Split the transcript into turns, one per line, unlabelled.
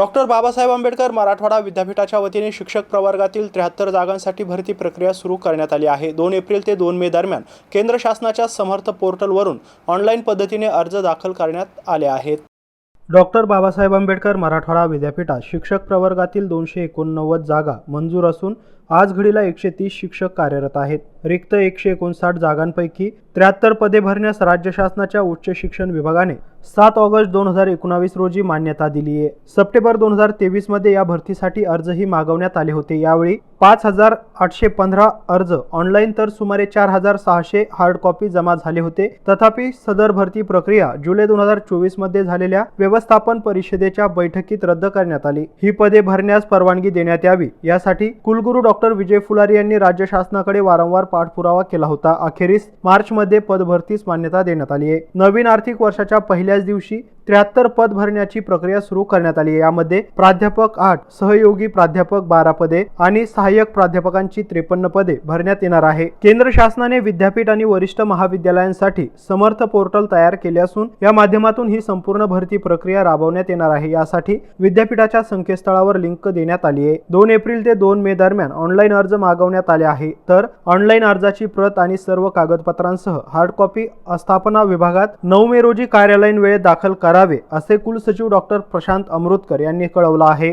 Doctor Babasaheb Ambedkar Marathwada विद्यापीठाच्या वतीने शिक्षक प्रवर्गातील 73 जागांसाठी भरती प्रक्रिया सुरू करण्यात आली आहे। 2 एप्रिल ते 2 मे दरम्यान केंद्र शासनाच्या समर्थ पोर्टलवरून ऑनलाईन पद्धतीने अर्ज दाखल करण्यात आले आहेत। डॉक्टर बाबासाहेब आंबेडकर मराठवाडा विद्यापीठात शिक्षक प्रवर्गातील 289 जागा मंजूर असून आज घडीला 130 शिक्षक कार्यरत आहेत। रिक्त 159 जागांपैकी 73 पदे भरण्यास राज्य शासनाच्या उच्च शिक्षण विभागाने 7 ऑगस्ट 2019 रोजी मान्यता दिली आहे। सप्टेंबर 2023 मध्ये या भरतीसाठी अर्जही मागवण्यात आले होते। यावेळी 5815 अर्ज ऑनलाईन तर सुमारे 4600 हार्ड कॉपी जमा झाले होते। तथापि सदर भरती प्रक्रिया जुलै 2024 मध्ये झालेल्या व्यवस्थापन परिषदेच्या बैठकीत रद्द करण्यात आली। ही पदे भरण्यास परवानगी देण्यात यावी यासाठी कुलगुरू डॉक्टर विजय फुलारी यांनी राज्य शासनाकडे वारंवार पाठपुरावा केला होता। अखेरीस मार्च मध्ये पद भरतीस मान्यता देण्यात आली आहे। नवीन आर्थिक वर्षाच्या पहिल्याच दिवशी 73 पद भरण्याची प्रक्रिया सुरू करण्यात आली आहे। यामध्ये प्राध्यापक 8, सहयोगी प्राध्यापक 12 पदे आणि सहाय्यक प्राध्यापकांची 53 पदे भरण्यात येणार आहे। केंद्र शासनाने विद्यापीठ आणि वरिष्ठ महाविद्यालयांसाठी समर्थ पोर्टल तयार केले असून या माध्यमातून ही संपूर्ण भरती प्रक्रिया राबवण्यात येणार आहे। यासाठी विद्यापीठाच्या संकेतस्थळावर लिंक देण्यात आली आहे। 2 एप्रिल ते 2 मे दरम्यान ऑनलाईन अर्ज मागवण्यात आले आहे। तर ऑनलाईन अर्जाची प्रत आणि सर्व कागदपत्रांसह हार्ड कॉपी स्थापना विभागात 9 मे रोजी कार्यालयीन वेळेत दाखल करावे असे कुलसचिव डॉक्टर प्रशांत अमृतकर यांनी कळवलं आहे।